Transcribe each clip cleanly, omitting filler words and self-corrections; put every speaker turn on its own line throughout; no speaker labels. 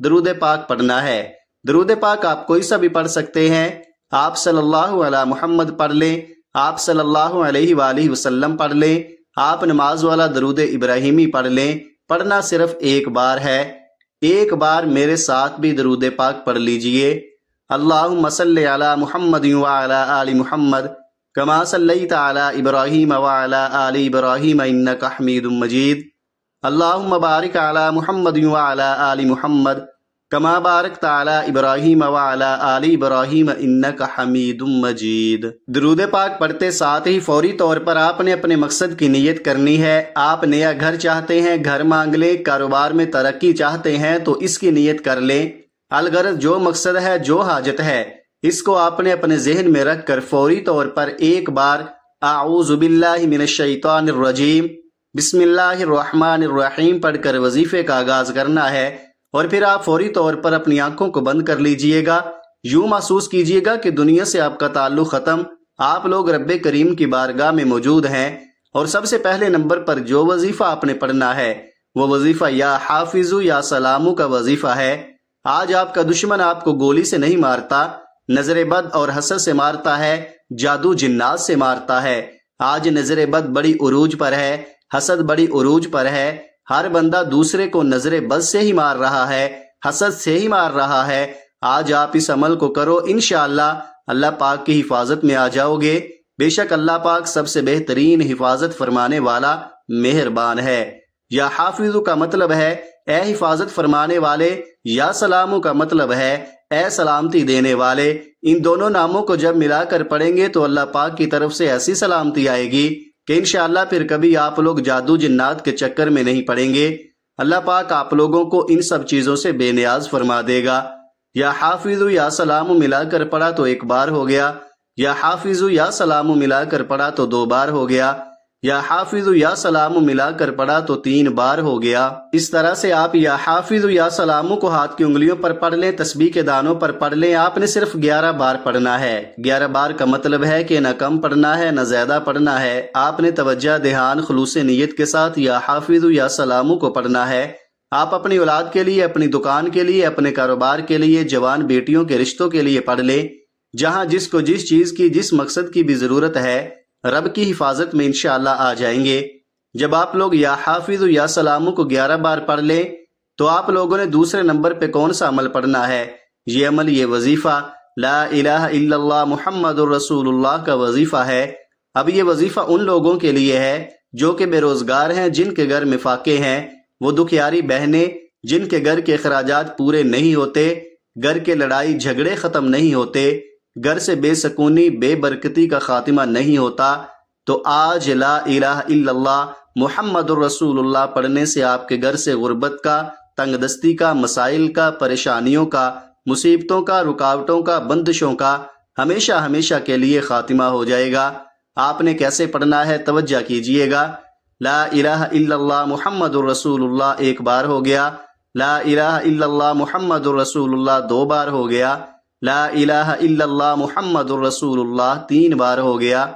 درود پاک پڑھنا ہے۔ درود پاک آپ کوئی سا بھی پڑھ سکتے ہیں۔ آپ صلی اللہ علیہ محمد پڑھ لیں، آپ صلی اللہ علیہ وآلہ وسلم پڑھ لیں، آپ نماز والا درود ابراہیمی پڑھ لیں۔ پڑھنا صرف ایک بار ہے۔ ایک بار میرے ساتھ بھی درود پاک پڑھ لیجئے۔ اللہم صلی علی محمد وعلی آل محمد کما صلیت علی ابراہیم وعلی آل ابراہیم انک حمید مجید۔ اللہم بارک علی محمد وعلی آل محمد کما بارکت علی ابراہیم وعلی آل ابراہیم انک حمید مجید۔ درود پاک پڑھتے ساتھ ہی فوری طور پر آپ نے اپنے مقصد کی نیت کرنی ہے۔ آپ نیا گھر چاہتے ہیں، گھر مانگ لیں، کاروبار میں ترقی چاہتے ہیں تو اس کی نیت کر لیں۔ الغرض جو مقصد ہے، جو حاجت ہے، اس کو آپ نے اپنے ذہن میں رکھ کر فوری طور پر ایک بار اعوذ باللہ من الشیطان الرجیم بسم اللہ الرحمن الرحیم پڑھ کر وظیفے کا آغاز کرنا ہے، اور پھر آپ فوری طور پر اپنی آنکھوں کو بند کر لیجئے گا۔ یوں محسوس کیجئے گا کہ دنیا سے آپ کا تعلق ختم، آپ لوگ رب کریم کی بارگاہ میں موجود ہیں، اور سب سے پہلے نمبر پر جو وظیفہ آپ نے پڑھنا ہے وہ وظیفہ یا حافظ یا سلامو کا وظیفہ ہے۔ آج آپ کا دشمن آپ کو گولی سے نہیں مارتا، نظر بد اور حسد سے مارتا ہے، جادو جنات سے مارتا ہے۔ آج نظر بد بڑی عروج پر ہے، حسد بڑی عروج پر ہے۔ ہر بندہ دوسرے کو نظر بد سے ہی مار رہا ہے، حسد سے ہی مار رہا ہے۔ آج آپ اس عمل کو کرو، انشاءاللہ اللہ پاک کی حفاظت میں آ جاؤ گے۔ بے شک اللہ پاک سب سے بہترین حفاظت فرمانے والا مہربان ہے۔ یا حافظ کا مطلب ہے اے حفاظت فرمانے والے، یا سلامو کا مطلب ہے اے سلامتی دینے والے۔ ان دونوں ناموں کو جب ملا کر پڑھیں گے تو اللہ پاک کی طرف سے ایسی سلامتی آئے گی کہ انشاءاللہ پھر کبھی آپ لوگ جادو جنات کے چکر میں نہیں پڑیں گے۔ اللہ پاک آپ لوگوں کو ان سب چیزوں سے بے نیاز فرما دے گا۔ یا حافظ یا سلام ملا کر پڑھا تو ایک بار ہو گیا، یا حافظ یا سلام ملا کر پڑھا تو 2 بار ہو گیا، یا حافظ یا سلام ملا کر پڑھا تو 3 بار ہو گیا۔ اس طرح سے آپ یا حافظ یا سلام کو ہاتھ کی انگلیوں پر پڑھ لیں، تسبیح کے دانوں پر پڑھ لیں۔ آپ نے صرف 11 بار پڑھنا ہے۔ 11 بار کا مطلب ہے کہ نہ کم پڑھنا ہے نہ زیادہ پڑھنا ہے۔ آپ نے توجہ، دھیان، خلوص نیت کے ساتھ یا حافظ یا سلام کو پڑھنا ہے۔ آپ اپنی اولاد کے لیے، اپنی دکان کے لیے، اپنے کاروبار کے لیے، جوان بیٹیوں کے رشتوں کے لیے پڑھ لیں۔ جہاں جس کو جس چیز کی، جس مقصد کی بھی ضرورت ہے، رب کی حفاظت میں انشاءاللہ آ جائیں گے۔ جب آپ لوگ یا حافظ یا سلام کو 11 بار پڑھ لیں تو آپ لوگوں نے دوسرے نمبر پہ کون سا عمل پڑھنا ہے؟ یہ عمل، یہ وظیفہ لا الہ الا اللہ محمد الرسول اللہ کا وظیفہ ہے۔ اب یہ وظیفہ ان لوگوں کے لیے ہے جو کہ بے روزگار ہیں، جن کے گھر میں فاقے ہیں، وہ دکھیاری بہنیں جن کے گھر کے اخراجات پورے نہیں ہوتے، گھر کے لڑائی جھگڑے ختم نہیں ہوتے، گھر سے بے سکونی، بے برکتی کا خاتمہ نہیں ہوتا، تو آج لا الہ الا اللہ محمد الرسول اللہ پڑھنے سے آپ کے گھر سے غربت کا، تنگ دستی کا، مسائل کا، پریشانیوں کا، مصیبتوں کا، رکاوٹوں کا، بندشوں کا ہمیشہ ہمیشہ کے لیے خاتمہ ہو جائے گا۔ آپ نے کیسے پڑھنا ہے توجہ کیجئے گا۔ لا الہ الا اللہ محمد الرسول اللہ 1 بار ہو گیا، لا الہ الا اللہ محمد الرسول اللہ 2 بار ہو گیا، لا الہ الا اللہ محمد الرسول اللہ 3 بار ہو گیا۔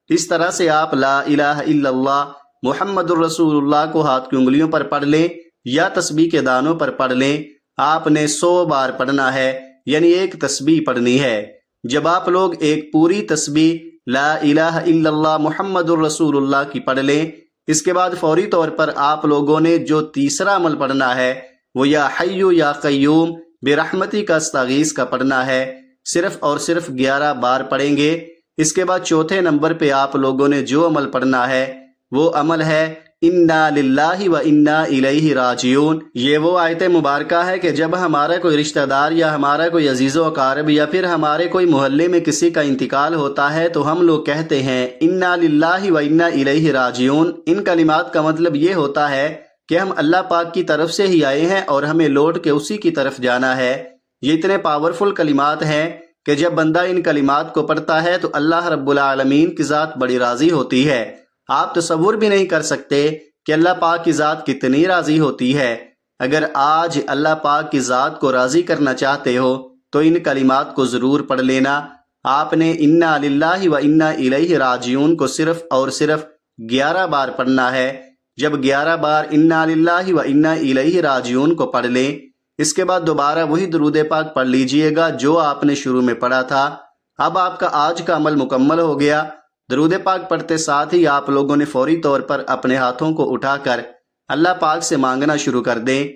اس طرح سے آپ لا الہ الا اللہ محمد الرسول اللہ کو ہاتھ کی انگلیوں پر پڑھ لیں یا تسبیح کے دانوں پر پڑھ لیں۔ آپ نے 100 بار پڑھنا ہے، یعنی ایک تسبیح پڑھنی ہے۔ جب آپ لوگ ایک پوری تسبیح لا الہ الا اللہ محمد الرسول اللہ کی پڑھ لیں، اس کے بعد فوری طور پر آپ لوگوں نے جو تیسرا عمل پڑھنا ہے وہ یا حی یا قیوم برحمتی کا استغیث کا پڑھنا ہے۔ صرف اور صرف 11 بار پڑھیں گے۔ اس کے بعد چوتھے نمبر پہ آپ لوگوں نے جو عمل پڑھنا ہے وہ عمل ہے انا للہ و انا الیہ راجعون۔ یہ وہ آیت مبارکہ ہے کہ جب ہمارا کوئی رشتہ دار یا ہمارا کوئی عزیز و اقارب یا پھر ہمارے کوئی محلے میں کسی کا انتقال ہوتا ہے تو ہم لوگ کہتے ہیں انا للہ و انا الیہ راجعون۔ ان کلمات کا مطلب یہ ہوتا ہے کہ ہم اللہ پاک کی طرف سے ہی آئے ہیں اور ہمیں لوٹ کے اسی کی طرف جانا ہے۔ یہ اتنے پاورفل کلمات ہیں کہ جب بندہ ان کلمات کو پڑھتا ہے تو اللہ رب العالمین کی ذات بڑی راضی ہوتی ہے۔ آپ تصور بھی نہیں کر سکتے کہ اللہ پاک کی ذات کتنی راضی ہوتی ہے۔ اگر آج اللہ پاک کی ذات کو راضی کرنا چاہتے ہو تو ان کلمات کو ضرور پڑھ لینا۔ آپ نے انا للہ و انا الیہ راجعون کو صرف اور صرف 11 بار پڑھنا ہے۔ جب 11 بار انا للہ و انا الیہ راجعون کو پڑھ لیں، اس کے بعد دوبارہ وہی درود پاک پڑھ لیجئے گا جو آپ نے شروع میں پڑھا تھا۔ اب آپ کا آج کا عمل مکمل ہو گیا۔ درود پاک پڑھتے ساتھ ہی آپ لوگوں نے فوری طور پر اپنے ہاتھوں کو اٹھا کر اللہ پاک سے مانگنا شروع کر دیں۔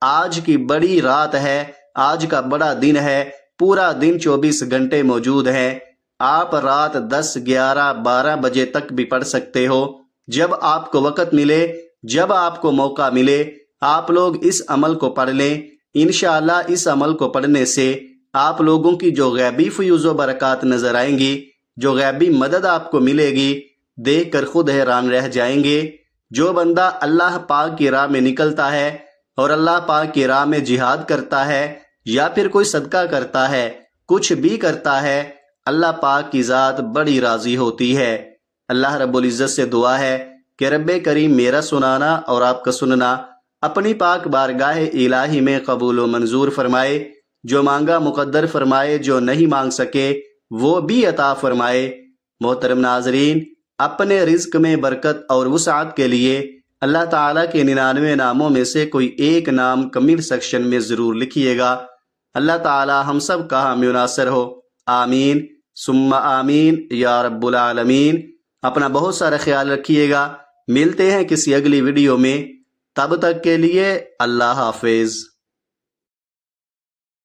آج کی بڑی رات ہے، آج کا بڑا دن ہے، پورا دن 24 گھنٹے موجود ہے۔ آپ رات 10، 11، 12 بجے تک بھی پڑھ سکتے ہو۔ جب آپ کو وقت ملے، جب آپ کو موقع ملے، آپ لوگ اس عمل کو پڑھ لیں۔ انشاءاللہ اس عمل کو پڑھنے سے آپ لوگوں کی جو غیبی فیوز و برکات نظر آئیں گی، جو غیبی مدد آپ کو ملے گی، دیکھ کر خود حیران رہ جائیں گے۔ جو بندہ اللہ پاک کی راہ میں نکلتا ہے اور اللہ پاک کی راہ میں جہاد کرتا ہے یا پھر کوئی صدقہ کرتا ہے، کچھ بھی کرتا ہے، اللہ پاک کی ذات بڑی راضی ہوتی ہے۔ اللہ رب العزت سے دعا ہے کہ رب کریم میرا سنانا اور آپ کا سننا اپنی پاک بارگاہ الہی میں قبول و منظور فرمائے۔ جو مانگا مقدر فرمائے، جو نہیں مانگ سکے وہ بھی عطا فرمائے۔ محترم ناظرین، اپنے رزق میں برکت اور وسعت کے لیے اللہ تعالیٰ کے 99 ناموں میں سے کوئی ایک نام کمنٹ سیکشن میں ضرور لکھیے گا۔ اللہ تعالیٰ ہم سب کا حامی و ناصر ہو، آمین ثم آمین یا رب العالمین۔ اپنا بہت سارا خیال رکھیے گا۔ ملتے ہیں کسی اگلی ویڈیو میں، تب تک کے لیے اللہ حافظ۔